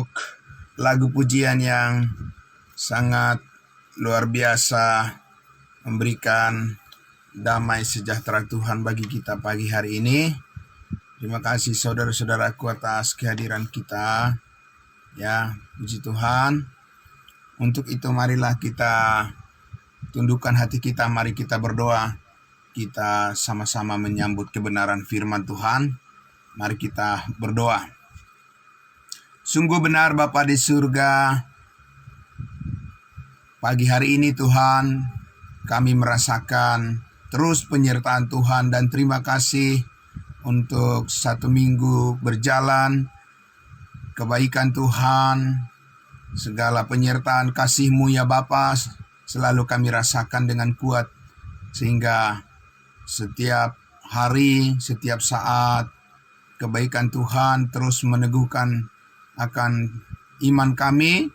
untuk lagu pujian yang sangat luar biasa memberikan damai sejahtera Tuhan bagi kita pagi hari ini. Terima kasih saudara-saudaraku atas kehadiran kita. Ya, puji Tuhan. Untuk itu marilah kita tundukkan hati kita, mari kita berdoa. Kita sama-sama menyambut kebenaran firman Tuhan. Mari kita berdoa. Sungguh benar Bapa di surga, pagi hari ini Tuhan, kami merasakan terus penyertaan Tuhan dan terima kasih untuk 1 minggu berjalan. Kebaikan Tuhan, segala penyertaan kasih-Mu ya Bapa, selalu kami rasakan dengan kuat. Sehingga setiap hari, setiap saat, kebaikan Tuhan terus meneguhkan akan iman kami.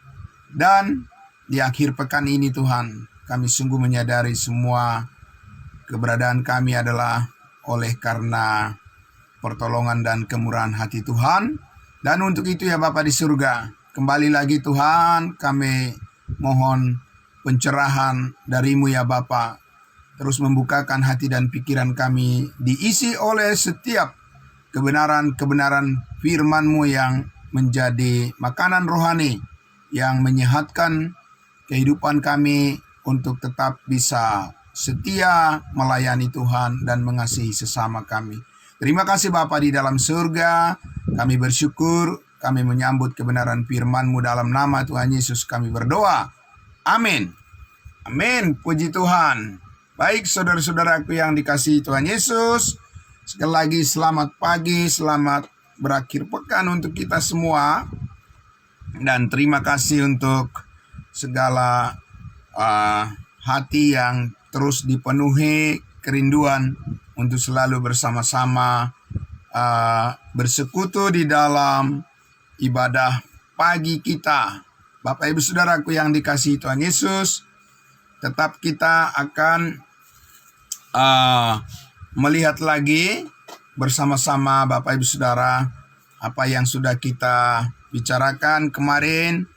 Dan di akhir pekan ini Tuhan, kami sungguh menyadari semua keberadaan kami adalah oleh karena pertolongan dan kemurahan hati Tuhan. Dan untuk itu ya Bapa di surga, kembali lagi Tuhan, kami mohon pencerahan dari-Mu ya Bapa. Terus membukakan hati dan pikiran kami, diisi oleh setiap kebenaran-kebenaran firman-Mu yang menjadi makanan rohani yang menyehatkan kehidupan kami untuk tetap bisa setia melayani Tuhan dan mengasihi sesama kami. Terima kasih Bapa di dalam surga. Kami bersyukur, kami menyambut kebenaran firman-Mu dalam nama Tuhan Yesus kami berdoa. Amin. Amin. Puji Tuhan. Baik saudara-saudaraku yang dikasihi Tuhan Yesus, sekali lagi selamat pagi, selamat berakhir pekan untuk kita semua. Dan terima kasih untuk segala hati yang terus dipenuhi kerinduan untuk selalu bersama-sama bersekutu di dalam ibadah pagi kita. Bapak Ibu Saudaraku yang dikasihi Tuhan Yesus, tetap kita akan melihat lagi bersama-sama Bapak Ibu Saudara apa yang sudah kita bicarakan kemarin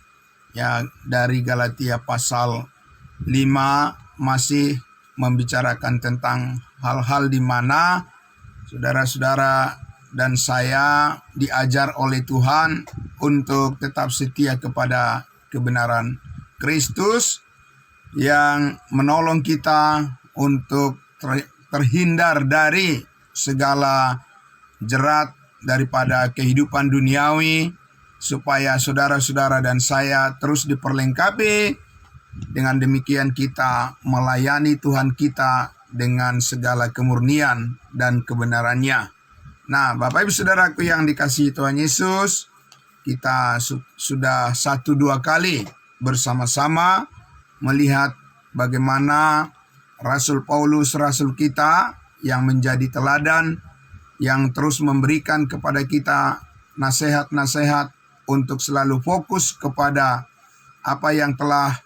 ya, dari Galatia pasal 5 masih membicarakan tentang hal-hal di mana saudara-saudara dan saya diajar oleh Tuhan untuk tetap setia kepada kebenaran Kristus yang menolong kita untuk terhindar dari segala jerat daripada kehidupan duniawi, supaya saudara-saudara dan saya terus diperlengkapi. Dengan demikian kita melayani Tuhan kita dengan segala kemurnian dan kebenarannya. Nah, Bapak Ibu Saudaraku yang dikasihi Tuhan Yesus, kita sudah 1-2 kali bersama-sama melihat bagaimana Rasul Paulus, Rasul kita yang menjadi teladan, yang terus memberikan kepada kita nasihat-nasihat untuk selalu fokus kepada apa yang telah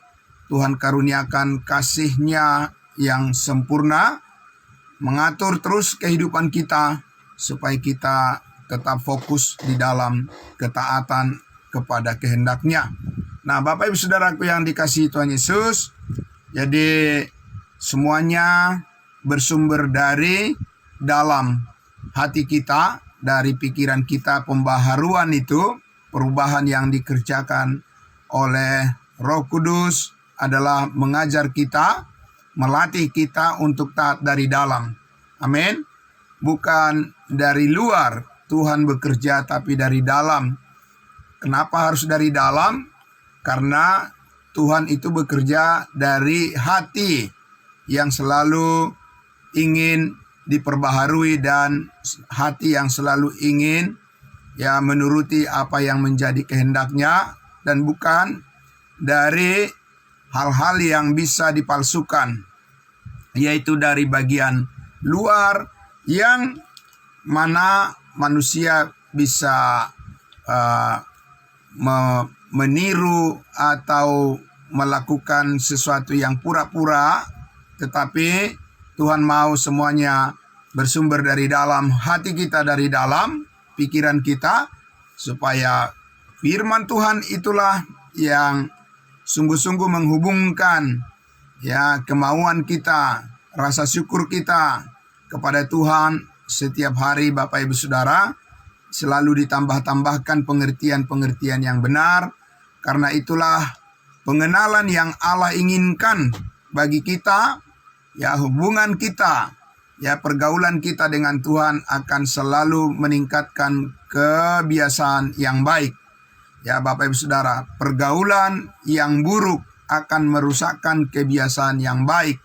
Tuhan karuniakan, kasih-Nya yang sempurna, mengatur terus kehidupan kita supaya kita tetap fokus di dalam ketaatan kepada kehendak-Nya. Nah, Bapak Ibu Saudaraku yang dikasihi Tuhan Yesus, jadi semuanya bersumber dari dalam hati kita, dari pikiran kita. Pembaharuan itu, perubahan yang dikerjakan oleh Roh Kudus adalah mengajar kita, melatih kita untuk taat dari dalam. Amin. Bukan dari luar Tuhan bekerja, tapi dari dalam. Kenapa harus dari dalam? Karena Tuhan itu bekerja dari hati yang selalu ingin diperbaharui dan hati yang selalu ingin ya menuruti apa yang menjadi kehendak-Nya, dan bukan dari hal-hal yang bisa dipalsukan, yaitu dari bagian luar yang mana manusia bisa meniru atau melakukan sesuatu yang pura-pura, tetapi Tuhan mau semuanya bersumber dari dalam hati kita, dari dalam pikiran kita, supaya firman Tuhan itulah yang sungguh-sungguh menghubungkan ya kemauan kita, rasa syukur kita kepada Tuhan setiap hari. Bapak Ibu Saudara, selalu ditambah-tambahkan pengertian-pengertian yang benar. Karena itulah pengenalan yang Allah inginkan bagi kita, ya hubungan kita, ya pergaulan kita dengan Tuhan akan selalu meningkatkan kebiasaan yang baik. Ya Bapak Ibu Saudara, pergaulan yang buruk akan merusakkan kebiasaan yang baik.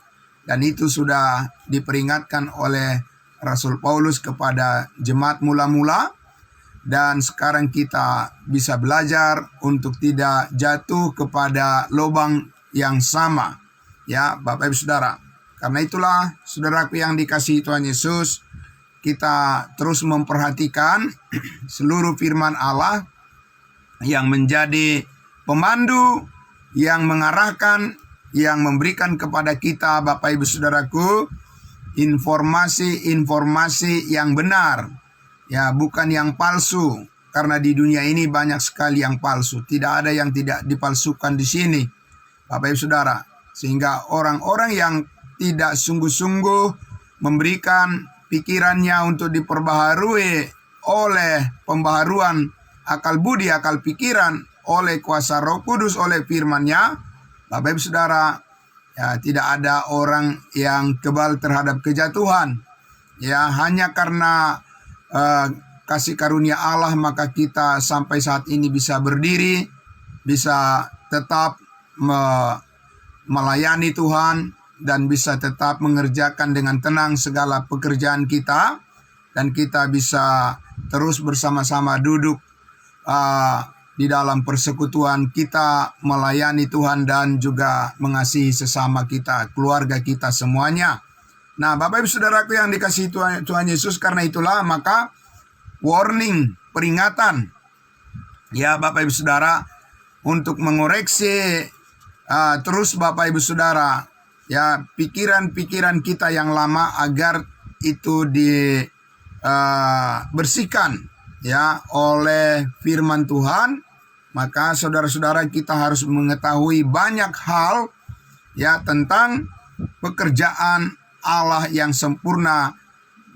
Dan itu sudah diperingatkan oleh Rasul Paulus kepada jemaat mula-mula. Dan sekarang kita bisa belajar untuk tidak jatuh kepada lubang yang sama. Ya Bapak Ibu Saudara, karena itulah saudaraku yang dikasihi Tuhan Yesus, kita terus memperhatikan seluruh firman Allah yang menjadi pemandu, yang mengarahkan, yang memberikan kepada kita Bapak Ibu Saudaraku informasi-informasi yang benar, ya bukan yang palsu. Karena di dunia ini banyak sekali yang palsu, tidak ada yang tidak dipalsukan di sini Bapak Ibu Saudara. Sehingga orang-orang yang tidak sungguh-sungguh memberikan pikirannya untuk diperbaharui oleh pembaharuan akal budi, akal pikiran oleh kuasa Roh Kudus, oleh firman-Nya, Bapak Ibu Saudara, ya tidak ada orang yang kebal terhadap kejatuhan. Ya hanya karena kasih karunia Allah maka kita sampai saat ini bisa berdiri, bisa tetap melayani Tuhan, dan bisa tetap mengerjakan dengan tenang segala pekerjaan kita, dan kita bisa terus bersama-sama duduk di dalam persekutuan kita, melayani Tuhan dan juga mengasihi sesama kita, keluarga kita semuanya. Nah Bapak Ibu Saudaraku yang dikasihi Tuhan Yesus, karena itulah maka warning, peringatan ya Bapak Ibu Saudara, untuk mengoreksi terus Bapak Ibu Saudara, ya pikiran-pikiran kita yang lama agar itu dibersihkan ya oleh firman Tuhan. Maka saudara-saudara, kita harus mengetahui banyak hal ya tentang pekerjaan Allah yang sempurna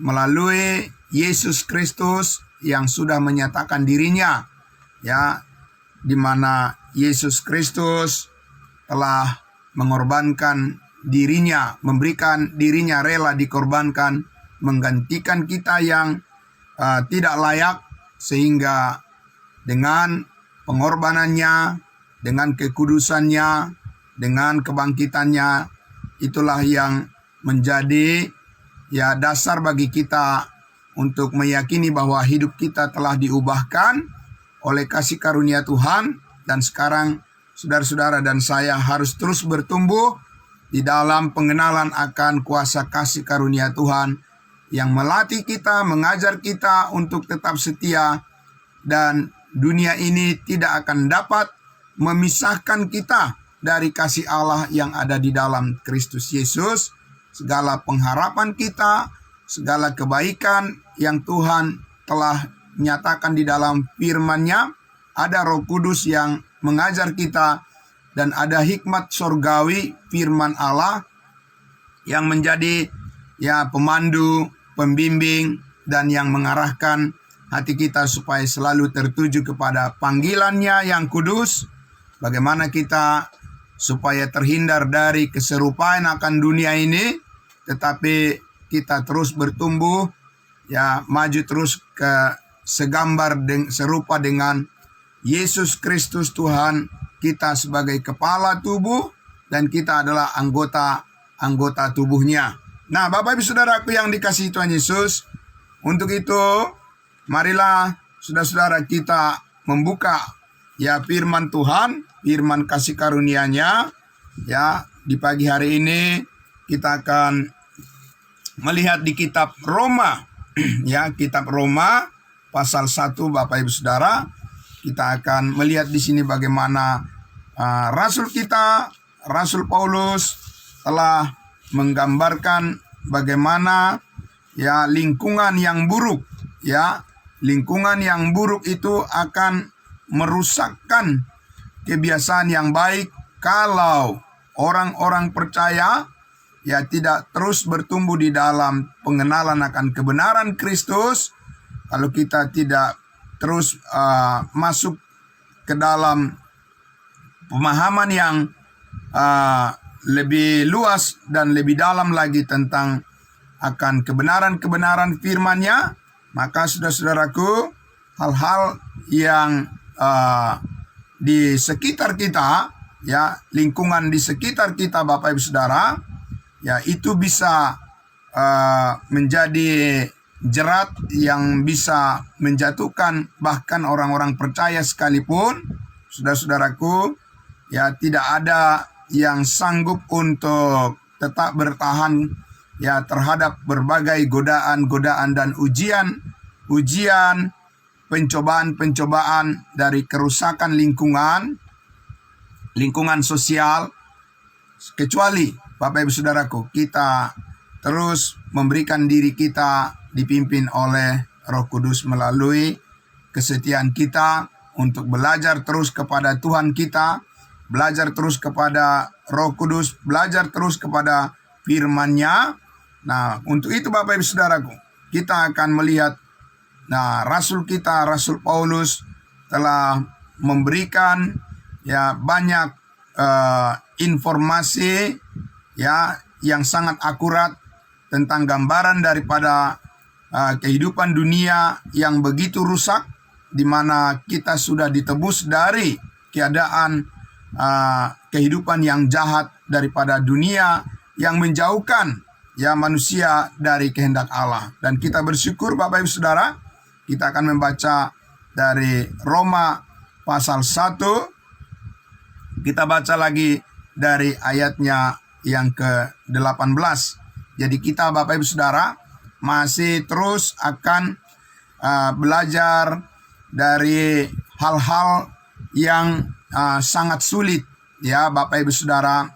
melalui Yesus Kristus yang sudah menyatakan dirinya, ya di mana Yesus Kristus telah mengorbankan dirinya, memberikan dirinya, rela dikorbankan, menggantikan kita yang tidak layak, sehingga dengan pengorbanannya, dengan kekudusannya, dengan kebangkitannya, itulah yang menjadi ya dasar bagi kita untuk meyakini bahwa hidup kita telah diubahkan oleh kasih karunia Tuhan. Dan sekarang saudara-saudara dan saya harus terus bertumbuh di dalam pengenalan akan kuasa kasih karunia Tuhan yang melatih kita, mengajar kita untuk tetap setia, dan dunia ini tidak akan dapat memisahkan kita dari kasih Allah yang ada di dalam Kristus Yesus. Segala pengharapan kita, segala kebaikan yang Tuhan telah nyatakan di dalam firman-Nya, ada Roh Kudus yang mengajar kita, dan ada hikmat sorgawi firman Allah yang menjadi ya pemandu, pembimbing, dan yang mengarahkan hati kita supaya selalu tertuju kepada panggilannya yang kudus. Bagaimana kita supaya terhindar dari keserupaan akan dunia ini, tetapi kita terus bertumbuh, ya maju terus ke segambar serupa dengan Yesus Kristus Tuhan kita sebagai kepala tubuh, dan kita adalah anggota tubuhnya. Nah Bapak Ibu Saudaraku yang dikasihi Tuhan Yesus, untuk itu marilah saudara-saudara kita membuka ya firman Tuhan, firman kasih karunia-Nya. Ya di pagi hari ini kita akan melihat di kitab Roma ya, kitab Roma pasal 1 Bapak Ibu Saudara. Kita akan melihat di sini bagaimana Rasul kita, Rasul Paulus telah menggambarkan bagaimana ya lingkungan yang buruk, ya lingkungan yang buruk itu akan merusakkan kebiasaan yang baik kalau orang-orang percaya ya tidak terus bertumbuh di dalam pengenalan akan kebenaran Kristus. Kalau kita tidak terus masuk ke dalam pemahaman yang lebih luas dan lebih dalam lagi tentang akan kebenaran-kebenaran firman-Nya, maka saudara-saudaraku, hal-hal yang di sekitar kita, ya lingkungan di sekitar kita, Bapak Ibu Saudara, ya itu bisa menjadi jerat yang bisa menjatuhkan bahkan orang-orang percaya sekalipun. Saudara-saudaraku, ya tidak ada yang sanggup untuk tetap bertahan ya terhadap berbagai godaan-godaan dan ujian, pencobaan-pencobaan dari kerusakan lingkungan sosial, kecuali Bapak Ibu Saudaraku, kita terus memberikan diri kita dipimpin oleh Roh Kudus melalui kesetiaan kita untuk belajar terus kepada Tuhan kita, belajar terus kepada Roh Kudus, belajar terus kepada firman-Nya. Nah, untuk itu Bapak Ibu Saudaraku, kita akan melihat Rasul kita, Rasul Paulus telah memberikan ya banyak informasi ya yang sangat akurat tentang gambaran daripada kehidupan dunia yang begitu rusak, di mana kita sudah ditebus dari keadaan kehidupan yang jahat daripada dunia yang menjauhkan ya manusia dari kehendak Allah. Dan kita bersyukur Bapak Ibu Saudara, kita akan membaca dari Roma pasal 1. Kita baca lagi dari ayatnya yang ke-18. Jadi kita Bapak Ibu Saudara masih terus akan belajar dari hal-hal yang sangat sulit ya Bapak Ibu Saudara,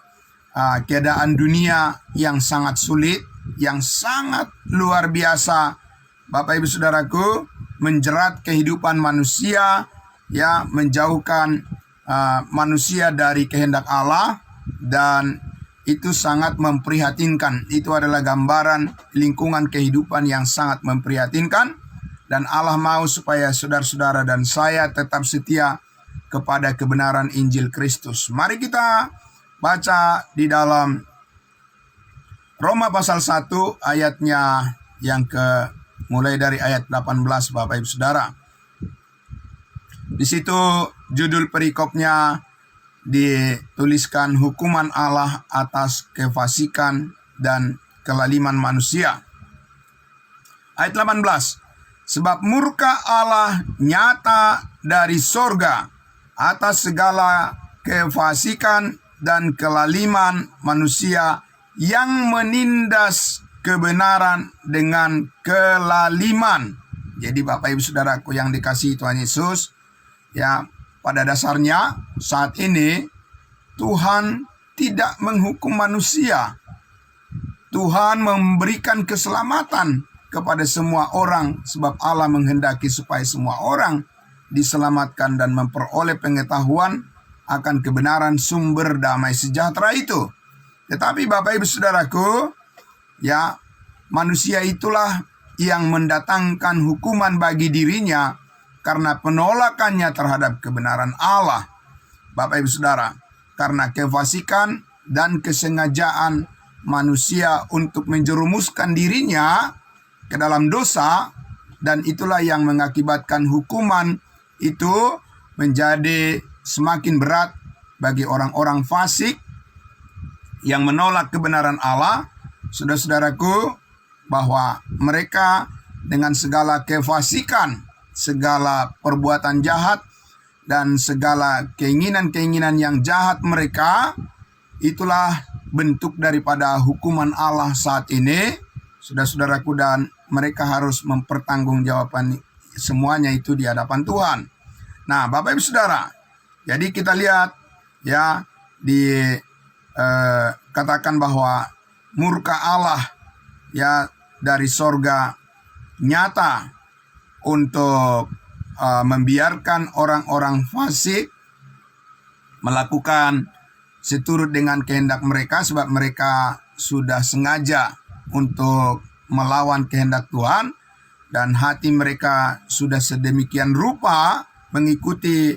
keadaan dunia yang sangat sulit, yang sangat luar biasa Bapak Ibu Saudaraku, menjerat kehidupan manusia ya, menjauhkan manusia dari kehendak Allah, dan itu sangat memprihatinkan. Itu adalah gambaran lingkungan kehidupan yang sangat memprihatinkan, dan Allah mau supaya saudara-saudara dan saya tetap setia kepada kebenaran Injil Kristus. Mari kita baca di dalam Roma pasal 1 ayatnya yang mulai dari ayat 18 Bapak Ibu Saudara. Di situ judul perikopnya dituliskan hukuman Allah atas kefasikan dan kelaliman manusia. Ayat 18. Sebab murka Allah nyata dari sorga atas segala kefasikan dan kelaliman manusia yang menindas kebenaran dengan kelaliman. Jadi Bapak Ibu Saudaraku yang dikasihi Tuhan Yesus, ya pada dasarnya saat ini Tuhan tidak menghukum manusia. Tuhan memberikan keselamatan kepada semua orang, sebab Allah menghendaki supaya semua orang diselamatkan dan memperoleh pengetahuan akan kebenaran sumber damai sejahtera itu. Tetapi Bapak Ibu Saudaraku, ya manusia itulah yang mendatangkan hukuman bagi dirinya karena penolakannya terhadap kebenaran Allah. Bapak Ibu Saudara, karena kefasikan dan kesengajaan manusia untuk menjerumuskan dirinya ke dalam dosa, dan itulah yang mengakibatkan hukuman itu menjadi semakin berat bagi orang-orang fasik yang menolak kebenaran Allah. Saudara-saudaraku, bahwa mereka dengan segala kefasikan, segala perbuatan jahat, dan segala keinginan-keinginan yang jahat mereka, itulah bentuk daripada hukuman Allah saat ini, saudara-saudaraku, dan mereka harus mempertanggungjawabkan semuanya itu di hadapan Tuhan. Nah, Bapak Ibu Saudara, jadi kita lihat ya katakan bahwa murka Allah ya dari sorga nyata untuk membiarkan orang-orang fasik melakukan seturut dengan kehendak mereka, sebab mereka sudah sengaja untuk melawan kehendak Tuhan, dan hati mereka sudah sedemikian rupa mengikuti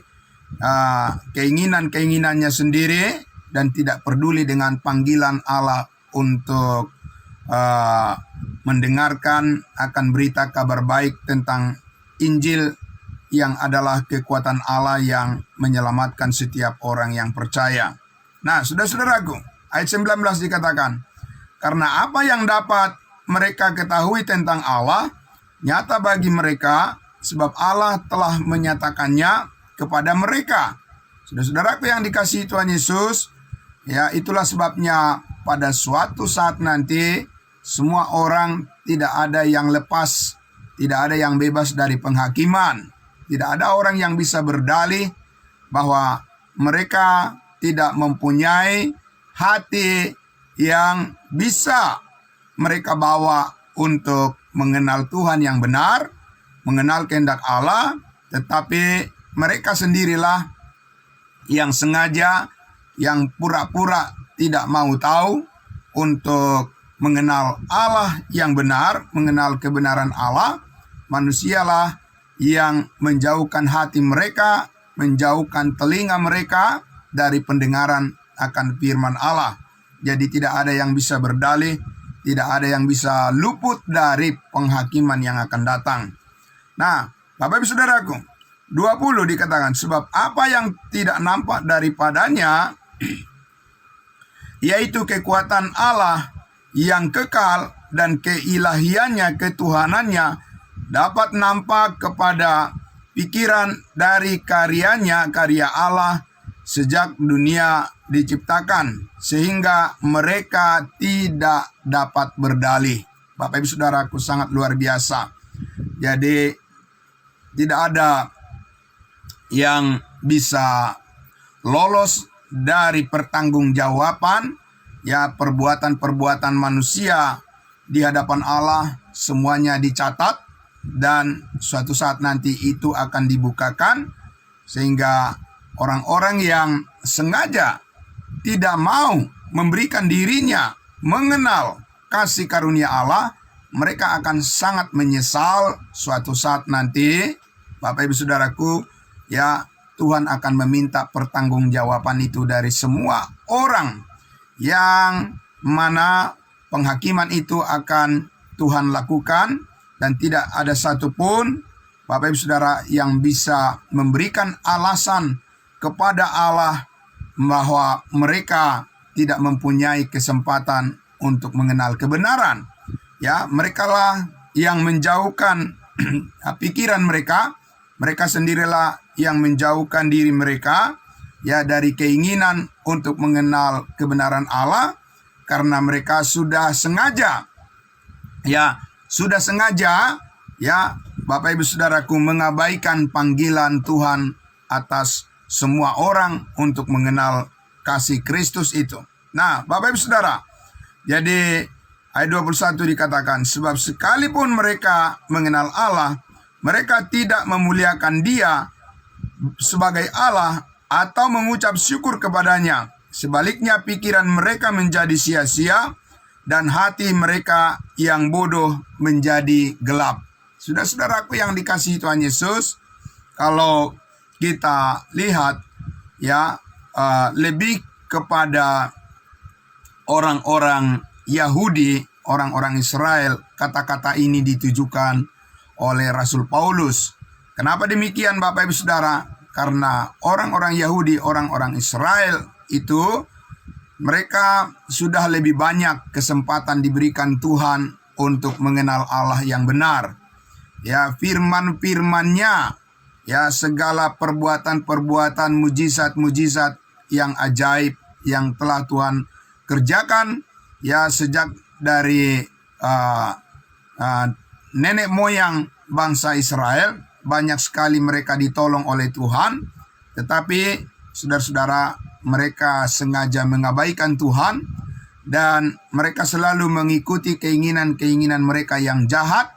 keinginan-keinginannya sendiri dan tidak peduli dengan panggilan Allah untuk mendengarkan akan berita kabar baik tentang Injil yang adalah kekuatan Allah yang menyelamatkan setiap orang yang percaya. Nah, saudara-saudaraku, ayat 19 dikatakan, karena apa yang dapat mereka ketahui tentang Allah, nyata bagi mereka, sebab Allah telah menyatakannya kepada mereka. Saudara-saudaraku yang dikasihi Tuhan Yesus, ya itulah sebabnya pada suatu saat nanti, semua orang tidak ada yang lepas, tidak ada yang bebas dari penghakiman. Tidak ada orang yang bisa berdalih bahwa mereka tidak mempunyai hati yang bisa mereka bawa untuk mengenal Tuhan yang benar, mengenal kehendak Allah, tetapi mereka sendirilah yang sengaja, yang pura-pura tidak mau tahu untuk mengenal Allah yang benar, mengenal kebenaran Allah. Manusialah yang menjauhkan hati mereka, menjauhkan telinga mereka dari pendengaran akan firman Allah. Jadi tidak ada yang bisa berdalih, tidak ada yang bisa luput dari penghakiman yang akan datang. Nah, Bapak Ibu Saudaraku, 20 dikatakan, sebab apa yang tidak nampak daripadanya, yaitu kekuatan Allah yang kekal dan keilahiannya, ketuhanannya, dapat nampak kepada pikiran dari karyanya, karya Allah sejak dunia diciptakan, sehingga mereka tidak dapat berdalih. Bapak Ibu Saudaraku, sangat luar biasa. Jadi tidak ada yang bisa lolos dari pertanggungjawaban, ya perbuatan-perbuatan manusia di hadapan Allah semuanya dicatat, dan suatu saat nanti itu akan dibukakan, sehingga orang-orang yang sengaja tidak mau memberikan dirinya mengenal kasih karunia Allah, mereka akan sangat menyesal suatu saat nanti. Bapak Ibu Saudaraku, ya Tuhan akan meminta pertanggungjawaban itu dari semua orang yang mana penghakiman itu akan Tuhan lakukan. Dan tidak ada satupun Bapak Ibu Saudara yang bisa memberikan alasan kepada Allah bahwa mereka tidak mempunyai kesempatan untuk mengenal kebenaran. Ya, merekalah yang menjauhkan pikiran mereka, mereka sendirilah yang menjauhkan diri mereka ya dari keinginan untuk mengenal kebenaran Allah, karena mereka sudah sengaja ya Bapak Ibu Saudaraku mengabaikan panggilan Tuhan atas semua orang untuk mengenal kasih Kristus itu. Nah, Bapak Ibu Saudara, jadi ayat 21 dikatakan, sebab sekalipun mereka mengenal Allah, mereka tidak memuliakan Dia sebagai Allah atau mengucap syukur kepadanya. Sebaliknya pikiran mereka menjadi sia-sia dan hati mereka yang bodoh menjadi gelap. Saudara-saudaraku yang dikasihi Tuhan Yesus, kalau kita lihat ya lebih kepada orang-orang Yahudi, orang-orang Israel, kata-kata ini ditujukan oleh Rasul Paulus. Kenapa demikian Bapak Ibu Saudara? Karena orang-orang Yahudi, orang-orang Israel itu mereka sudah lebih banyak kesempatan diberikan Tuhan untuk mengenal Allah yang benar. Ya, firman-firman-Nya, ya segala perbuatan-perbuatan mujizat-mujizat yang ajaib yang telah Tuhan kerjakan ya sejak dari nenek moyang bangsa Israel. Banyak sekali mereka ditolong oleh Tuhan, tetapi saudara-saudara, mereka sengaja mengabaikan Tuhan dan mereka selalu mengikuti keinginan-keinginan mereka yang jahat.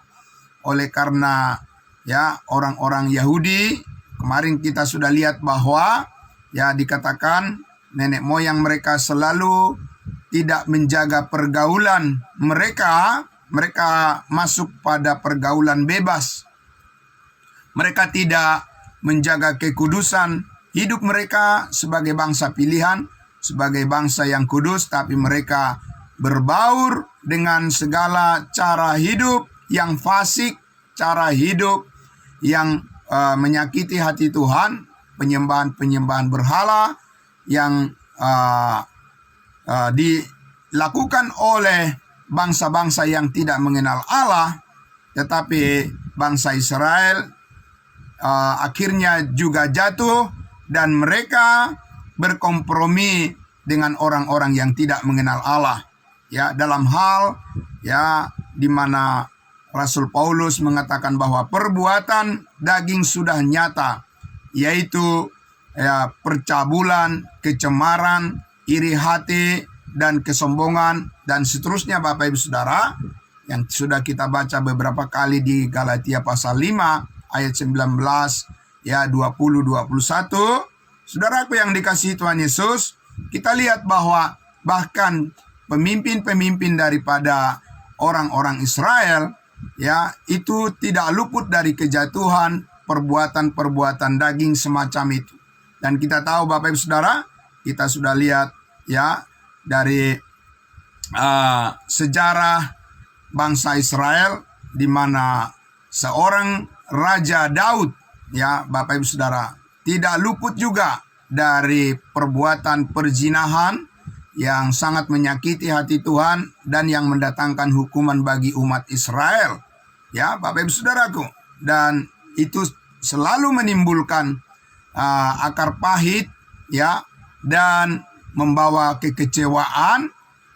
Oleh karena ya orang-orang Yahudi. Kemarin kita sudah lihat bahwa ya dikatakan nenek moyang mereka selalu tidak menjaga pergaulan mereka. Mereka masuk pada pergaulan bebas. Mereka tidak menjaga kekudusan hidup mereka sebagai bangsa pilihan, sebagai bangsa yang kudus, tapi mereka berbaur dengan segala cara hidup yang fasik, cara hidup yang menyakiti hati Tuhan, penyembahan-penyembahan berhala yang dilakukan oleh bangsa-bangsa yang tidak mengenal Allah. Tetapi bangsa Israel akhirnya juga jatuh dan mereka berkompromi dengan orang-orang yang tidak mengenal Allah. Ya, dalam hal ya di mana Rasul Paulus mengatakan bahwa perbuatan daging sudah nyata, yaitu ya percabulan, kecemaran, iri hati, dan kesombongan, dan seterusnya Bapak Ibu Saudara, yang sudah kita baca beberapa kali di Galatia pasal 5 ayat 19 ya 20-21. Saudaraku yang dikasihi Tuhan Yesus, kita lihat bahwa bahkan pemimpin-pemimpin daripada orang-orang Israel ya itu tidak luput dari kejatuhan perbuatan-perbuatan daging semacam itu. Dan kita tahu Bapak Ibu Saudara, kita sudah lihat ya dari sejarah bangsa Israel, di mana seorang Raja Daud ya Bapak Ibu Saudara tidak luput juga dari perbuatan perzinahan yang sangat menyakiti hati Tuhan dan yang mendatangkan hukuman bagi umat Israel ya Bapak Ibu Saudaraku. Dan itu selalu menimbulkan akar pahit ya, dan membawa kekecewaan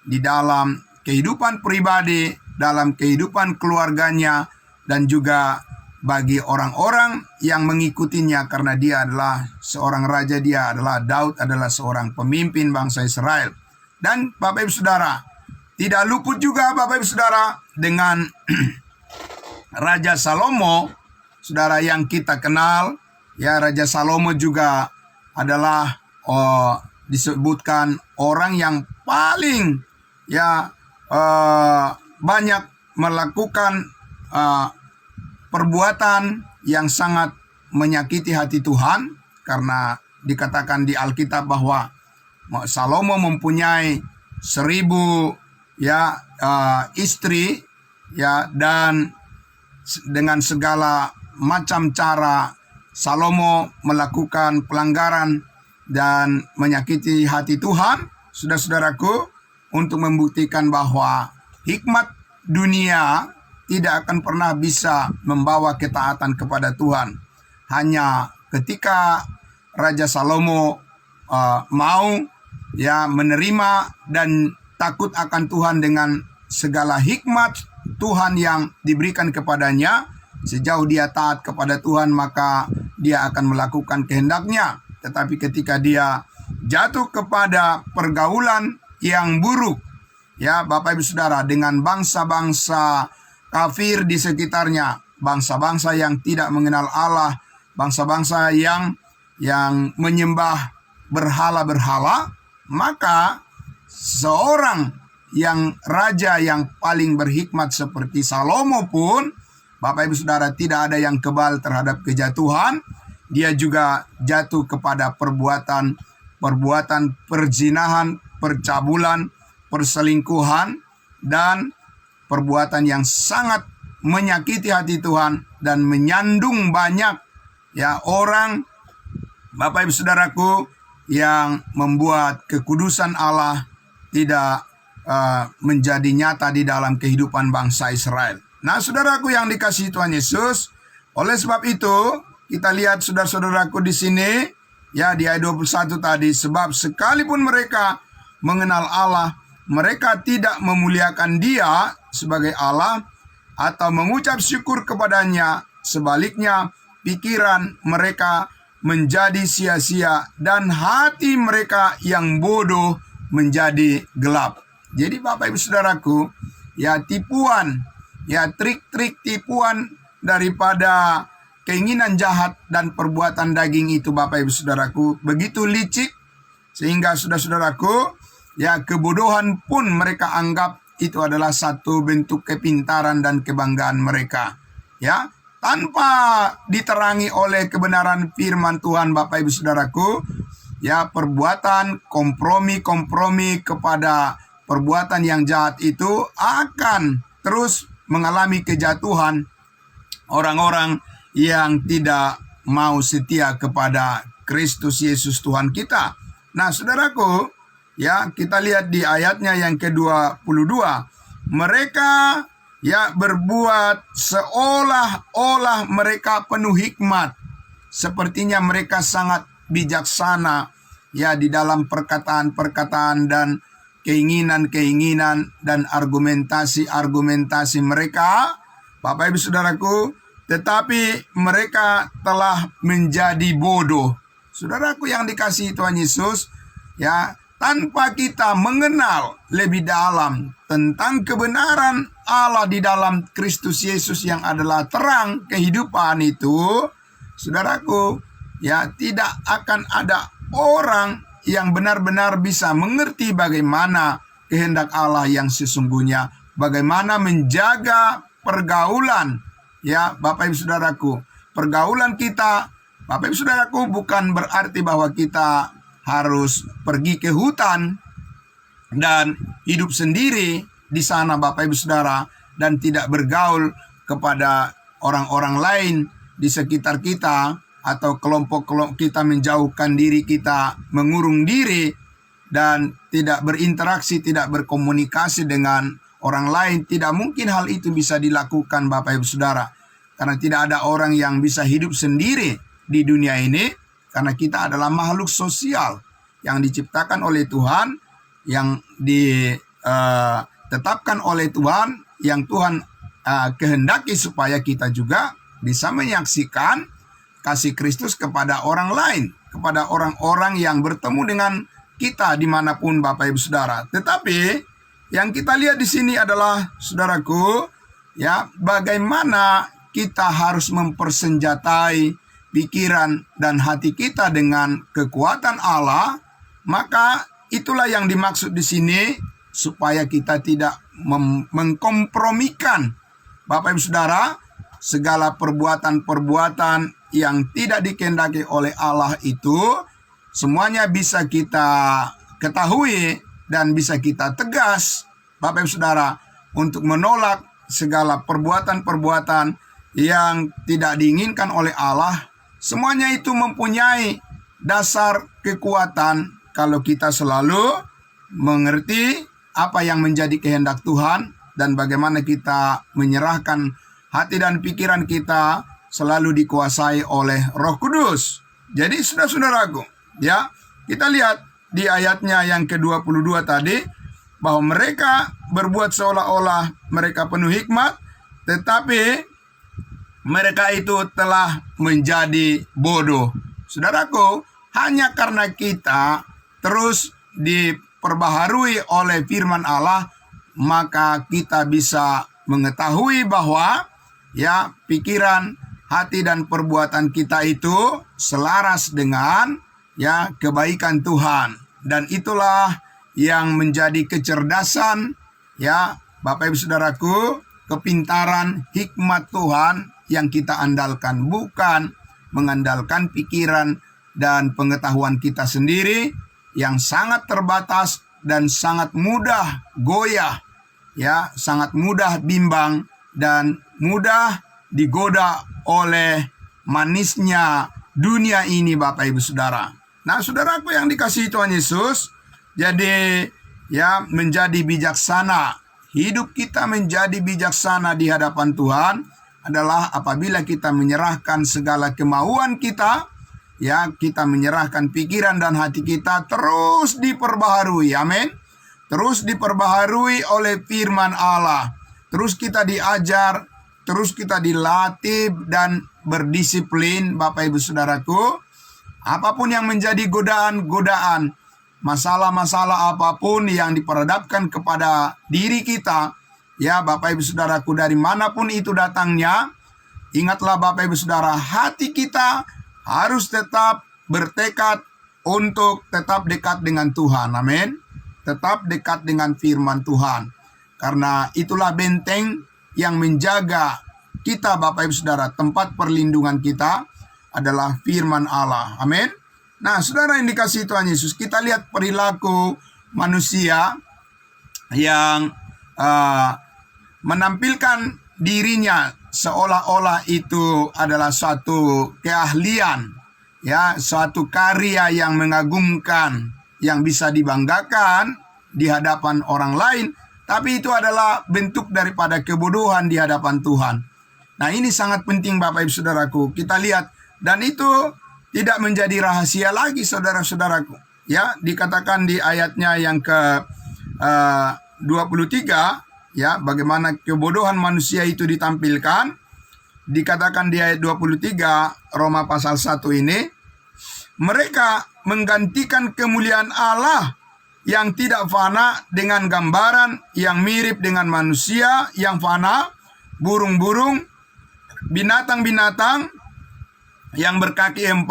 di dalam kehidupan pribadi, dalam kehidupan keluarganya, dan juga bagi orang-orang yang mengikutinya, karena dia adalah seorang raja, dia adalah Daud adalah seorang pemimpin bangsa Israel. Dan Bapak Ibu Saudara, tidak luput juga Bapak Ibu Saudara dengan Raja Salomo, saudara, yang kita kenal ya. Raja Salomo juga adalah disebutkan orang yang paling ya banyak melakukan perbuatan yang sangat menyakiti hati Tuhan, karena dikatakan di Alkitab bahwa Salomo mempunyai 1000 ya istri ya, dan dengan segala macam cara Salomo melakukan pelanggaran dan menyakiti hati Tuhan. Saudara-saudaraku, untuk membuktikan bahwa hikmat dunia tidak akan pernah bisa membawa ketaatan kepada Tuhan. Hanya ketika Raja Salomo mau ya menerima dan takut akan Tuhan dengan segala hikmat Tuhan yang diberikan kepadanya, sejauh dia taat kepada Tuhan maka dia akan melakukan kehendaknya. Tetapi ketika dia jatuh kepada pergaulan yang buruk ya Bapak Ibu Saudara, dengan bangsa-bangsa kafir di sekitarnya, bangsa-bangsa yang tidak mengenal Allah, bangsa-bangsa yang menyembah berhala-berhala, maka seorang yang raja yang paling berhikmat seperti Salomo pun, Bapak Ibu Saudara, tidak ada yang kebal terhadap kejatuhan. Dia juga jatuh kepada perbuatan perzinahan, percabulan, perselingkuhan, dan perbuatan yang sangat menyakiti hati Tuhan dan menyandung banyak ya orang, Bapak Ibu Saudaraku, yang membuat kekudusan Allah tidak menjadi nyata di dalam kehidupan bangsa Israel. Nah, saudaraku yang dikasihi Tuhan Yesus, oleh sebab itu kita lihat saudara-saudaraku di sini ya di ayat 21 tadi, sebab sekalipun mereka mengenal Allah, mereka tidak memuliakan Dia sebagai Allah atau mengucap syukur kepadanya. Sebaliknya, pikiran mereka menjadi sia-sia dan hati mereka yang bodoh menjadi gelap. Jadi Bapak Ibu Saudaraku, ya tipuan, ya trik-trik tipuan daripada keinginan jahat dan perbuatan daging itu, Bapak Ibu Saudaraku, begitu licik sehingga saudara-saudaraku, ya, kebodohan pun mereka anggap itu adalah satu bentuk kepintaran dan kebanggaan mereka. Ya, tanpa diterangi oleh kebenaran firman Tuhan, Bapak Ibu Saudaraku, ya, perbuatan kompromi kepada perbuatan yang jahat itu akan terus mengalami kejatuhan orang-orang yang tidak mau setia kepada Kristus Yesus Tuhan kita. Nah, saudaraku, ya, kita lihat di ayatnya yang ke-22. Mereka, ya, berbuat seolah-olah mereka penuh hikmat. Sepertinya mereka sangat bijaksana, ya, di dalam perkataan-perkataan dan keinginan-keinginan dan argumentasi-argumentasi mereka, Bapak Ibu Saudaraku, tetapi mereka telah menjadi bodoh. Saudaraku yang dikasihi Tuhan Yesus, ya, tanpa kita mengenal lebih dalam tentang kebenaran Allah di dalam Kristus Yesus yang adalah terang kehidupan itu, saudaraku, ya, tidak akan ada orang yang benar-benar bisa mengerti bagaimana kehendak Allah yang sesungguhnya, bagaimana menjaga pergaulan, ya, Bapak Ibu Saudaraku. Pergaulan kita, Bapak Ibu Saudaraku, bukan berarti bahwa kita harus pergi ke hutan dan hidup sendiri di sana, Bapak Ibu Saudara, dan tidak bergaul kepada orang-orang lain di sekitar kita, atau kelompok-kelompok kita menjauhkan diri kita, mengurung diri, dan tidak berinteraksi, tidak berkomunikasi dengan orang lain. Tidak mungkin hal itu bisa dilakukan, Bapak Ibu Saudara, karena tidak ada orang yang bisa hidup sendiri di dunia ini, karena kita adalah makhluk sosial yang diciptakan oleh Tuhan, yang ditetapkan oleh Tuhan, yang Tuhan kehendaki supaya kita juga bisa menyaksikan kasih Kristus kepada orang lain, kepada orang-orang yang bertemu dengan kita dimanapun, Bapak Ibu Saudara. Tetapi yang kita lihat di sini adalah, saudaraku, ya, bagaimana kita harus mempersenjatai pikiran dan hati kita dengan kekuatan Allah. Maka itulah yang dimaksud di sini, supaya kita tidak mengkompromikan, Bapak Ibu Saudara, segala perbuatan-perbuatan yang tidak dikehendaki oleh Allah itu, semuanya bisa kita ketahui dan bisa kita tegas, Bapak Ibu Saudara, untuk menolak segala perbuatan-perbuatan yang tidak diinginkan oleh Allah. Semuanya itu mempunyai dasar kekuatan kalau kita selalu mengerti apa yang menjadi kehendak Tuhan dan bagaimana kita menyerahkan hati dan pikiran kita selalu dikuasai oleh Roh Kudus. Jadi saudara-saudaraku, ya, kita lihat di ayatnya yang ke-22 tadi, bahwa mereka berbuat seolah-olah mereka penuh hikmat, tetapi mereka itu telah menjadi bodoh. Saudaraku, hanya karena kita terus diperbaharui oleh firman Allah, maka kita bisa mengetahui bahwa, ya, pikiran, hati dan perbuatan kita itu selaras dengan, ya, kebaikan Tuhan. Dan itulah yang menjadi kecerdasan, ya, Bapak Ibu Saudaraku, kepintaran, hikmat Tuhan yang kita andalkan, bukan mengandalkan pikiran dan pengetahuan kita sendiri yang sangat terbatas dan sangat mudah goyah, ya, sangat mudah bimbang dan mudah digoda oleh manisnya dunia ini, Bapak Ibu Saudara. Nah, saudaraku yang dikasihi Tuhan Yesus, jadi, ya, menjadi bijaksana, hidup kita menjadi bijaksana di hadapan Tuhan adalah apabila kita menyerahkan segala kemauan kita, ya, kita menyerahkan pikiran dan hati kita terus diperbaharui, amin, terus diperbaharui oleh firman Allah, terus kita diajar, terus kita dilatih dan berdisiplin, Bapak Ibu Saudaraku. Apapun yang menjadi godaan-godaan, masalah-masalah apapun yang diperhadapkan kepada diri kita, ya, Bapak Ibu Saudaraku, dari manapun itu datangnya, Ingatlah Bapak Ibu Saudara, hati kita harus tetap bertekad untuk tetap dekat dengan Tuhan. Amin. Tetap dekat dengan firman Tuhan. Karena itulah benteng yang menjaga kita Bapak Ibu Saudara. Tempat perlindungan kita adalah firman Allah. Amin. Nah, saudara yang dikasihi Tuhan Yesus, kita lihat perilaku manusia yang menampilkan dirinya seolah-olah itu adalah suatu keahlian, ya, suatu karya yang mengagumkan, yang bisa dibanggakan di hadapan orang lain, tapi itu adalah bentuk daripada kebodohan di hadapan Tuhan. Nah, ini sangat penting Bapak Ibu Saudaraku. Kita lihat, dan itu tidak menjadi rahasia lagi saudara-saudaraku. Ya, dikatakan di ayatnya yang ke 23, ya, bagaimana kebodohan manusia itu ditampilkan. Dikatakan di ayat 23 Roma pasal 1 ini, mereka menggantikan kemuliaan Allah yang tidak fana dengan gambaran yang mirip dengan manusia yang fana, burung-burung, binatang-binatang yang berkaki 4,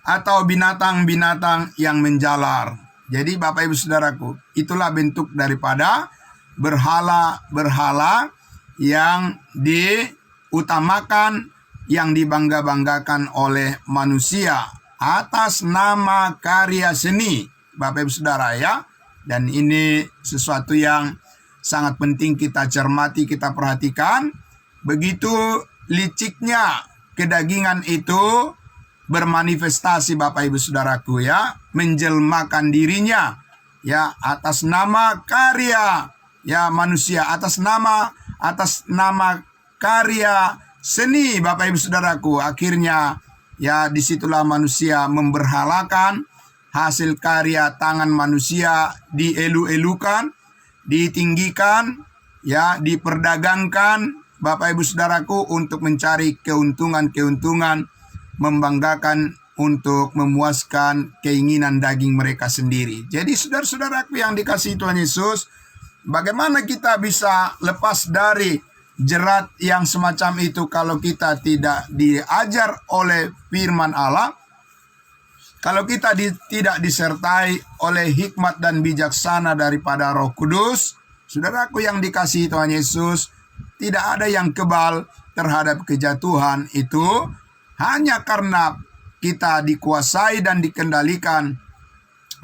atau binatang-binatang yang menjalar. Jadi Bapak Ibu Saudaraku, itulah bentuk daripada berhala-berhala yang diutamakan, yang dibangga-banggakan oleh manusia atas nama karya seni, Bapak Ibu Saudara, ya. Dan ini sesuatu yang sangat penting kita cermati, kita perhatikan. Begitu liciknya kedagingan itu bermanifestasi Bapak Ibu Saudaraku, ya, menjelmakan dirinya, ya, atas nama karya, ya, manusia, atas nama karya seni Bapak Ibu Saudaraku. Akhirnya, ya, disitulah manusia memberhalakan hasil karya tangan manusia, dielu-elukan, ditinggikan, ya, diperdagangkan Bapak Ibu Saudaraku untuk mencari keuntungan-keuntungan, membanggakan untuk memuaskan keinginan daging mereka sendiri. Jadi saudara-saudaraku yang dikasihi Tuhan Yesus, bagaimana kita bisa lepas dari jerat yang semacam itu kalau kita tidak diajar oleh firman Allah? Kalau kita tidak disertai oleh hikmat dan bijaksana daripada Roh Kudus, saudaraku yang dikasihi Tuhan Yesus, tidak ada yang kebal terhadap kejatuhan itu hanya karena kita dikuasai dan dikendalikan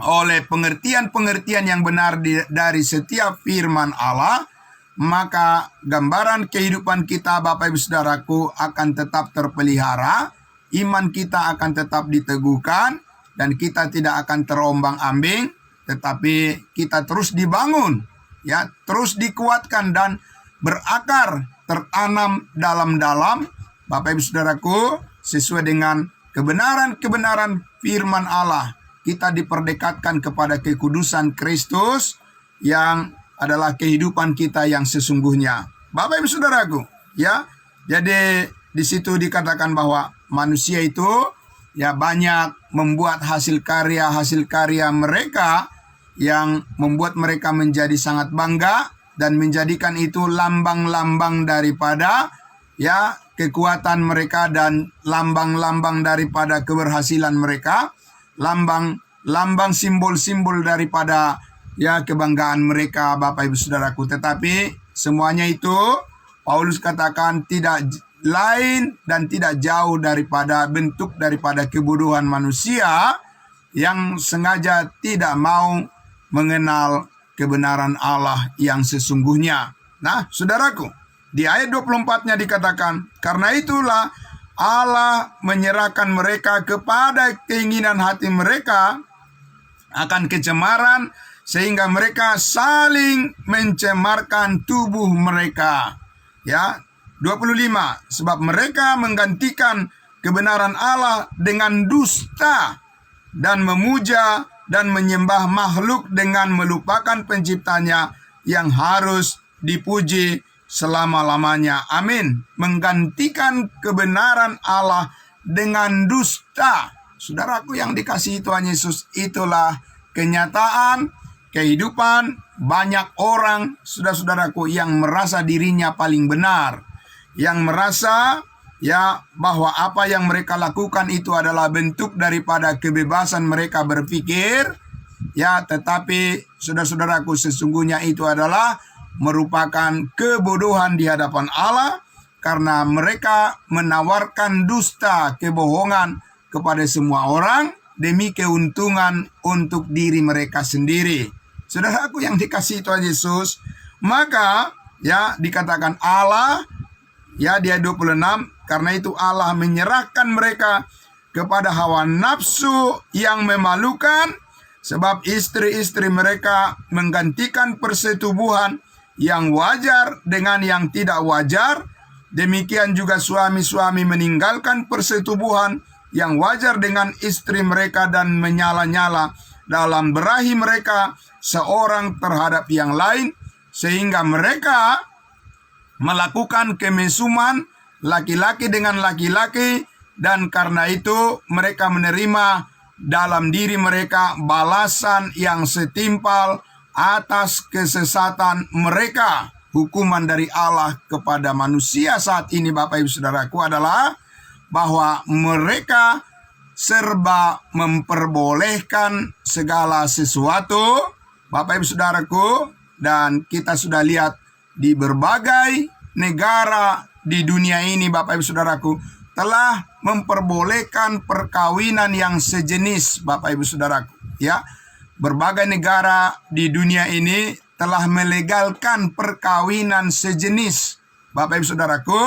oleh pengertian-pengertian yang benar dari setiap firman Allah. Maka gambaran kehidupan kita Bapak Ibu Saudaraku akan tetap terpelihara, iman kita akan tetap diteguhkan, dan kita tidak akan terombang-ambing, tetapi kita terus dibangun, ya, terus dikuatkan dan berakar, tertanam dalam-dalam Bapak Ibu Saudaraku, sesuai dengan kebenaran-kebenaran firman Allah. Kita diperdekatkan kepada kekudusan Kristus yang adalah kehidupan kita yang sesungguhnya. Bapak Ibu Saudaraku, ya. Jadi di situ dikatakan bahwa manusia itu, ya, banyak membuat hasil karya mereka yang membuat mereka menjadi sangat bangga dan menjadikan itu lambang-lambang daripada, ya, kekuatan mereka dan lambang-lambang daripada keberhasilan mereka, lambang simbol-simbol daripada, ya, kebanggaan mereka Bapak Ibu Saudaraku. Tetapi semuanya itu Paulus katakan tidak lain dan tidak jauh daripada bentuk daripada kebodohan manusia yang sengaja tidak mau mengenal kebenaran Allah yang sesungguhnya. Nah, saudaraku, di ayat 24-nya dikatakan, karena itulah Allah menyerahkan mereka kepada keinginan hati mereka akan kecemaran, sehingga mereka saling mencemarkan tubuh mereka. Ya, 25, sebab mereka menggantikan kebenaran Allah dengan dusta dan memuja dan menyembah makhluk dengan melupakan penciptanya yang harus dipuji selama-lamanya. Amin. Menggantikan kebenaran Allah dengan dusta. Saudaraku yang dikasihi Tuhan Yesus, itulah kenyataan kehidupan banyak orang, saudara-saudaraku, yang merasa dirinya paling benar, yang merasa ya, bahwa apa yang mereka lakukan itu adalah bentuk daripada kebebasan mereka berpikir, ya, tetapi saudara-saudaraku, sesungguhnya itu adalah merupakan kebodohan di hadapan Allah, karena mereka menawarkan dusta, kebohongan kepada semua orang demi keuntungan untuk diri mereka sendiri. Saudaraku yang dikasihi Tuhan Yesus, maka ya dikatakan Allah, ya, di ayat 26, karena itu Allah menyerahkan mereka kepada hawa nafsu yang memalukan, sebab istri-istri mereka menggantikan persetubuhan yang wajar dengan yang tidak wajar. Demikian juga suami-suami meninggalkan persetubuhan yang wajar dengan istri mereka dan menyala-nyala dalam berahi mereka seorang terhadap yang lain, sehingga mereka melakukan kemesuman laki-laki dengan laki-laki, dan karena itu mereka menerima dalam diri mereka balasan yang setimpal atas kesesatan mereka. Hukuman dari Allah kepada manusia saat ini, Bapak Ibu Saudaraku, adalah bahwa mereka serba memperbolehkan segala sesuatu, Bapak Ibu Saudaraku, dan kita sudah lihat di berbagai negara di dunia ini, Bapak Ibu Saudaraku, telah memperbolehkan perkawinan yang sejenis, Bapak Ibu Saudaraku, ya. Berbagai negara di dunia ini telah melegalkan perkawinan sejenis, Bapak Ibu Saudaraku,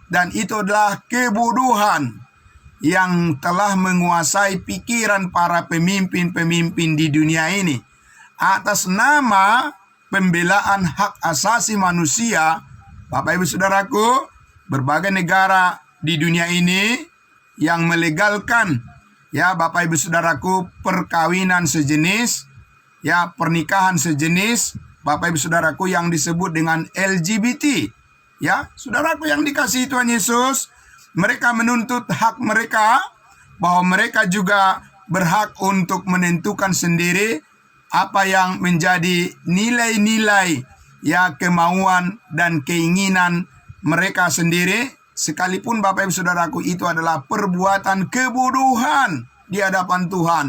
dan itu adalah kebodohan yang telah menguasai pikiran para pemimpin-pemimpin di dunia ini. Atas nama pembelaan hak asasi manusia, Bapak Ibu Saudaraku, berbagai negara di dunia ini yang melegalkan, ya, Bapak Ibu Saudaraku, perkawinan sejenis, ya, pernikahan sejenis, Bapak Ibu Saudaraku, yang disebut dengan LGBT. Ya, saudaraku yang dikasihi Tuhan Yesus, mereka menuntut hak mereka, bahwa mereka juga berhak untuk menentukan sendiri apa yang menjadi nilai-nilai, ya, kemauan dan keinginan mereka sendiri, sekalipun Bapak Ibu Saudaraku itu adalah perbuatan kebodohan di hadapan Tuhan.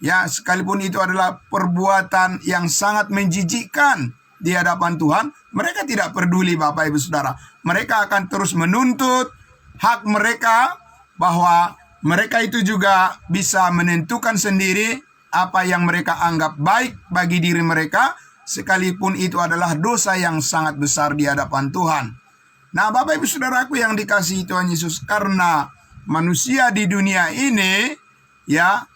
Ya, sekalipun itu adalah perbuatan yang sangat menjijikkan di hadapan Tuhan, mereka tidak peduli, Bapak Ibu Saudara. Mereka akan terus menuntut hak mereka, bahwa mereka itu juga bisa menentukan sendiri apa yang mereka anggap baik bagi diri mereka, sekalipun itu adalah dosa yang sangat besar di hadapan Tuhan. Nah, Bapak Ibu Saudaraku yang dikasihi Tuhan Yesus, karena manusia di dunia ini, ya,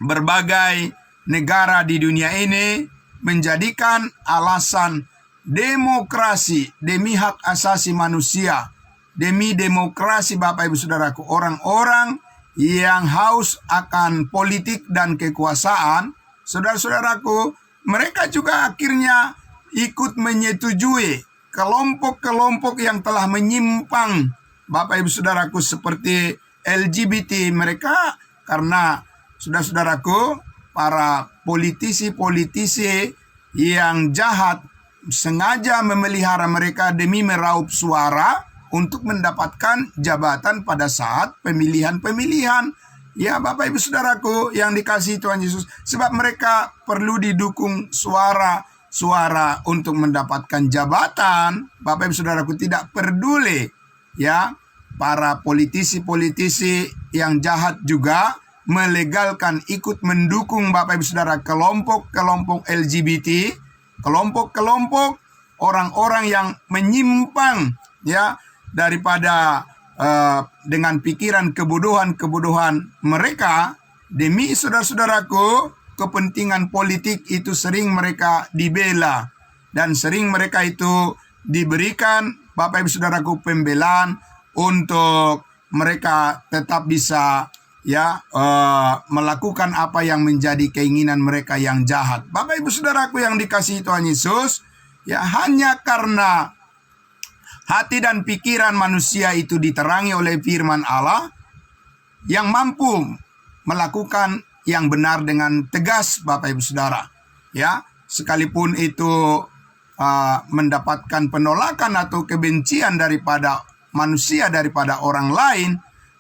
berbagai negara di dunia ini menjadikan alasan demokrasi demi hak asasi manusia, demi demokrasi, Bapak Ibu Saudaraku, orang-orang yang haus akan politik dan kekuasaan, saudara-saudaraku, mereka juga akhirnya ikut menyetujui kelompok-kelompok yang telah menyimpang, Bapak Ibu Saudaraku, seperti LGBT mereka, karena saudara-saudaraku, para politisi-politisi yang jahat sengaja memelihara mereka demi meraup suara untuk mendapatkan jabatan pada saat pemilihan-pemilihan. Ya, Bapak Ibu Saudaraku yang dikasihi Tuhan Yesus, sebab mereka perlu didukung suara untuk mendapatkan jabatan. Bapak Ibu Saudaraku, tidak peduli, ya, para politisi-politisi yang jahat juga melegalkan, ikut mendukung, Bapak Ibu Saudara, kelompok-kelompok LGBT, kelompok-kelompok orang-orang yang menyimpang, ya, daripada dengan pikiran kebodohan-kebodohan mereka, demi saudara-saudaraku, kepentingan politik itu sering mereka dibela, dan sering mereka itu diberikan, Bapak Ibu Saudaraku, pembelaan untuk mereka tetap bisa, ya, melakukan apa yang menjadi keinginan mereka yang jahat. Bapak Ibu Saudaraku yang dikasihi Tuhan Yesus, ya, hanya karena hati dan pikiran manusia itu diterangi oleh firman Allah yang mampu melakukan yang benar dengan tegas, Bapak Ibu Saudara, ya, sekalipun itu mendapatkan penolakan atau kebencian daripada manusia daripada orang lain,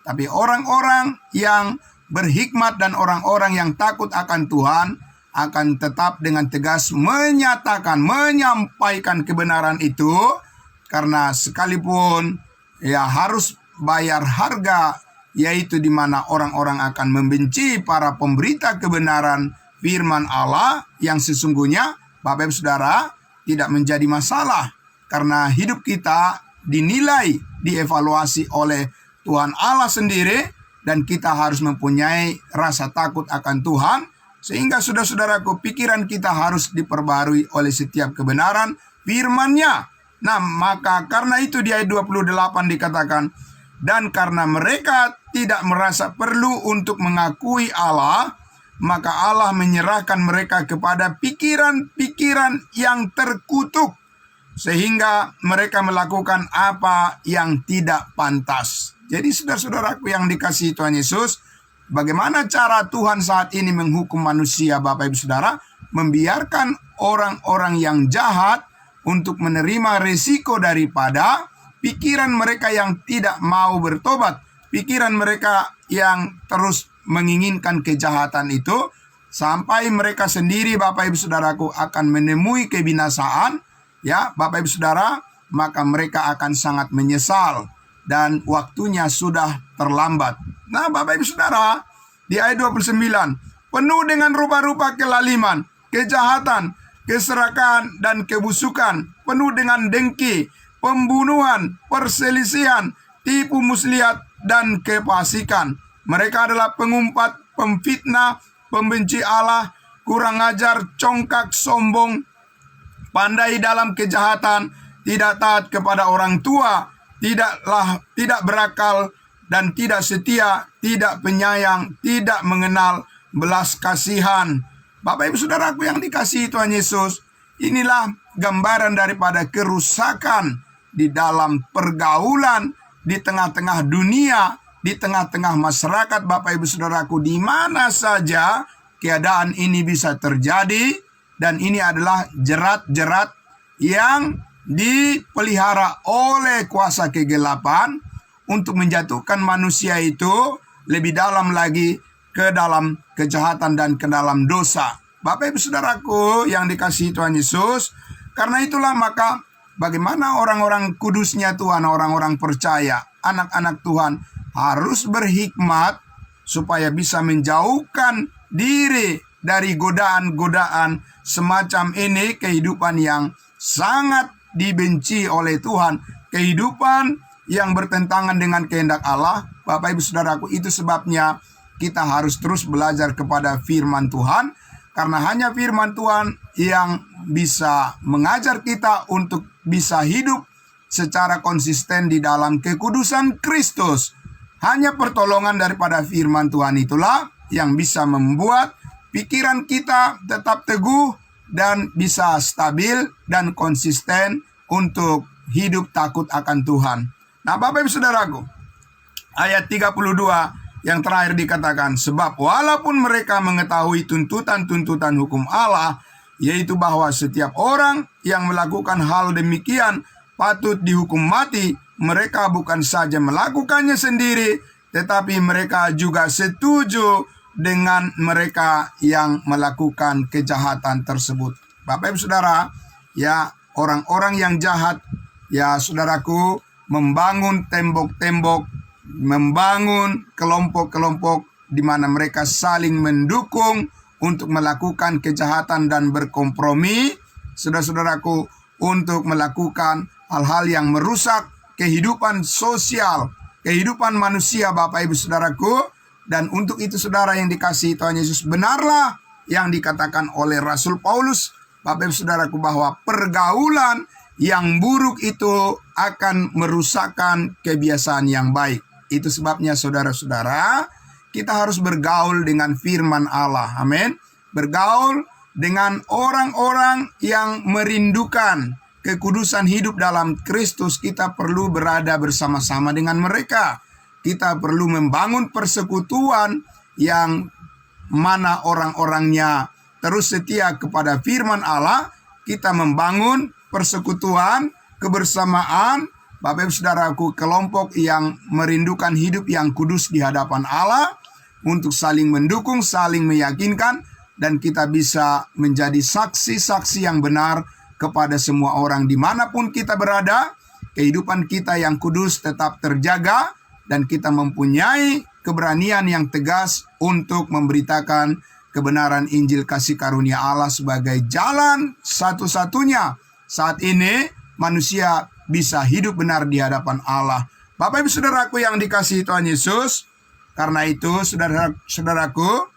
tapi orang-orang yang berhikmat dan orang-orang yang takut akan Tuhan akan tetap dengan tegas menyatakan, menyampaikan kebenaran itu, karena sekalipun harus bayar harga, yaitu di mana orang-orang akan membenci para pemberita kebenaran firman Allah yang sesungguhnya, Bapak Ibu Saudara, tidak menjadi masalah karena hidup kita dinilai, dievaluasi oleh Tuhan Allah sendiri, dan kita harus mempunyai rasa takut akan Tuhan, sehingga saudara-saudaraku, pikiran kita harus diperbarui oleh setiap kebenaran firman-Nya. Nah, maka karena itu di ayat 28 dikatakan, dan karena mereka tidak merasa perlu untuk mengakui Allah, maka Allah menyerahkan mereka kepada pikiran-pikiran yang terkutuk, sehingga mereka melakukan apa yang tidak pantas. Jadi saudara-saudaraku yang dikasihi Tuhan Yesus, bagaimana cara Tuhan saat ini menghukum manusia, Bapak Ibu Saudara? Membiarkan orang-orang yang jahat untuk menerima risiko daripada pikiran mereka yang tidak mau bertobat, pikiran mereka yang terus menginginkan kejahatan itu, sampai mereka sendiri, Bapak Ibu Saudaraku, akan menemui kebinasaan, ya Bapak Ibu Saudara, maka mereka akan sangat menyesal dan waktunya sudah terlambat. Nah, Bapak Ibu Saudara, di ayat 29, penuh dengan rupa-rupa kelaliman, kejahatan, keserakahan, dan kebusukan, penuh dengan dengki, pembunuhan, perselisihan, tipu muslihat, dan kefasikan. Mereka adalah pengumpat, pemfitnah, pembenci Allah, kurang ajar, congkak, sombong, pandai dalam kejahatan, tidak taat kepada orang tua, tidak berakal, dan tidak setia, tidak penyayang, tidak mengenal belas kasihan. Bapak Ibu Saudaraku yang dikasihi Tuhan Yesus, inilah gambaran daripada kerusakan di dalam pergaulan di tengah-tengah dunia, di tengah-tengah masyarakat, Bapak Ibu Saudaraku, di mana saja keadaan ini bisa terjadi, dan ini adalah jerat-jerat yang dipelihara oleh kuasa kegelapan untuk menjatuhkan manusia itu lebih dalam lagi ke dalam kejahatan dan ke dalam dosa. Bapak Ibu Saudaraku yang dikasihi Tuhan Yesus, karena itulah maka bagaimana orang-orang kudusnya Tuhan, orang-orang percaya, anak-anak Tuhan harus berhikmat supaya bisa menjauhkan diri dari godaan-godaan semacam ini, kehidupan yang sangat dibenci oleh Tuhan, kehidupan yang bertentangan dengan kehendak Allah. Bapak Ibu Saudaraku, itu sebabnya kita harus terus belajar kepada firman Tuhan, karena hanya firman Tuhan yang bisa mengajar kita untuk bisa hidup secara konsisten di dalam kekudusan Kristus. Hanya pertolongan daripada firman Tuhan itulah yang bisa membuat pikiran kita tetap teguh dan bisa stabil dan konsisten untuk hidup takut akan Tuhan. Nah, Bapak Ibu Saudaraku, ayat 32 yang terakhir dikatakan, sebab walaupun mereka mengetahui tuntutan-tuntutan hukum Allah, yaitu bahwa setiap orang yang melakukan hal demikian patut dihukum mati, mereka bukan saja melakukannya sendiri, tetapi mereka juga setuju dengan mereka yang melakukan kejahatan tersebut. Bapak Ibu Saudara, ya orang-orang yang jahat, ya saudaraku, membangun tembok-tembok, membangun kelompok-kelompok di mana mereka saling mendukung untuk melakukan kejahatan dan berkompromi, saudara-saudaraku, untuk melakukan hal-hal yang merusak kehidupan sosial, kehidupan manusia, Bapak Ibu Saudaraku. Dan untuk itu, saudara yang dikasihi Tuhan Yesus, benarlah yang dikatakan oleh Rasul Paulus, Bapak Ibu Saudaraku, bahwa pergaulan yang buruk itu akan merusakkan kebiasaan yang baik. Itu sebabnya saudara-saudara, kita harus bergaul dengan firman Allah. Amin. Bergaul dengan orang-orang yang merindukan kekudusan hidup dalam Kristus. Kita perlu berada bersama-sama dengan mereka. Kita perlu membangun persekutuan yang mana orang-orangnya terus setia kepada firman Allah. Kita membangun persekutuan, kebersamaan Bapak Ibu Saudaraku, kelompok yang merindukan hidup yang kudus di hadapan Allah untuk saling mendukung, saling meyakinkan, dan kita bisa menjadi saksi-saksi yang benar kepada semua orang dimanapun kita berada. Kehidupan kita yang kudus tetap terjaga dan kita mempunyai keberanian yang tegas untuk memberitakan kebenaran Injil kasih karunia Allah sebagai jalan satu-satunya saat ini manusia bisa hidup benar di hadapan Allah. Bapak Ibu Saudaraku yang dikasihi Tuhan Yesus, karena itu saudaraku,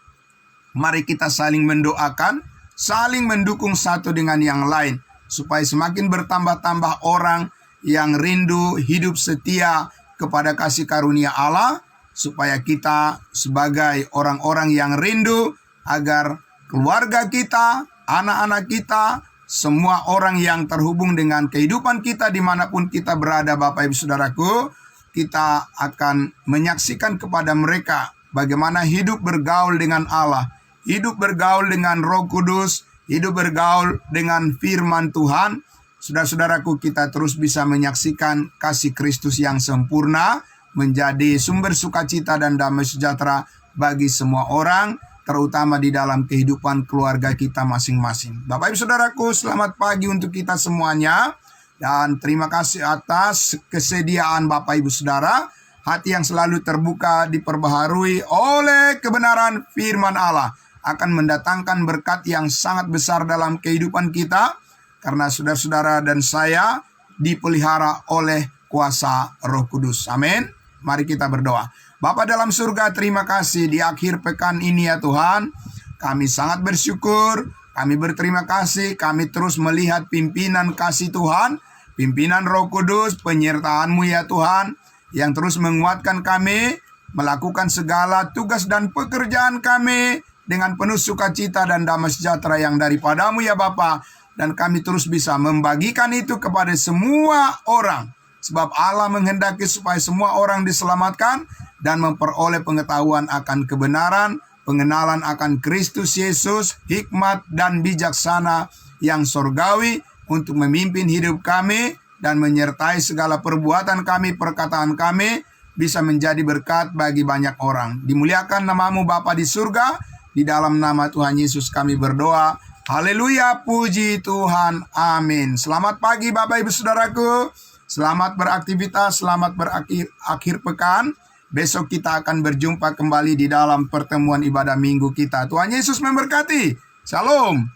mari kita saling mendoakan, saling mendukung satu dengan yang lain, supaya semakin bertambah-tambah orang yang rindu hidup setia kepada kasih karunia Allah, supaya kita sebagai orang-orang yang rindu agar keluarga kita, anak-anak kita, semua orang yang terhubung dengan kehidupan kita dimanapun kita berada, Bapak Ibu Saudaraku, kita akan menyaksikan kepada mereka bagaimana hidup bergaul dengan Allah, hidup bergaul dengan Roh Kudus, hidup bergaul dengan firman Tuhan. Saudara-saudaraku, kita terus bisa menyaksikan kasih Kristus yang sempurna menjadi sumber sukacita dan damai sejahtera bagi semua orang, terutama di dalam kehidupan keluarga kita masing-masing. Bapak Ibu Saudaraku, selamat pagi untuk kita semuanya. Dan terima kasih atas kesediaan Bapak Ibu Saudara. Hati yang selalu terbuka diperbaharui oleh kebenaran firman Allah akan mendatangkan berkat yang sangat besar dalam kehidupan kita. Karena saudara-saudara dan saya dipelihara oleh kuasa Roh Kudus. Amin. Mari kita berdoa. Bapa dalam surga, terima kasih di akhir pekan ini ya Tuhan. Kami sangat bersyukur, kami berterima kasih, kami terus melihat pimpinan kasih Tuhan, pimpinan Roh Kudus, penyertaan-Mu ya Tuhan, yang terus menguatkan kami, melakukan segala tugas dan pekerjaan kami dengan penuh sukacita dan damai sejahtera yang daripada-Mu ya Bapa. Dan kami terus bisa membagikan itu kepada semua orang. Sebab Allah menghendaki supaya semua orang diselamatkan dan memperoleh pengetahuan akan kebenaran, pengenalan akan Kristus Yesus, hikmat dan bijaksana yang sorgawi untuk memimpin hidup kami dan menyertai segala perbuatan kami, perkataan kami bisa menjadi berkat bagi banyak orang. Dimuliakan nama-Mu Bapa di surga, di dalam nama Tuhan Yesus kami berdoa. Haleluya, puji Tuhan, amin. Selamat pagi Bapak Ibu Saudaraku. Selamat beraktivitas, selamat berakhir pekan. Besok kita akan berjumpa kembali di dalam pertemuan ibadah minggu kita. Tuhan Yesus memberkati. Shalom.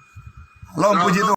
Shalom, puji Tuhan.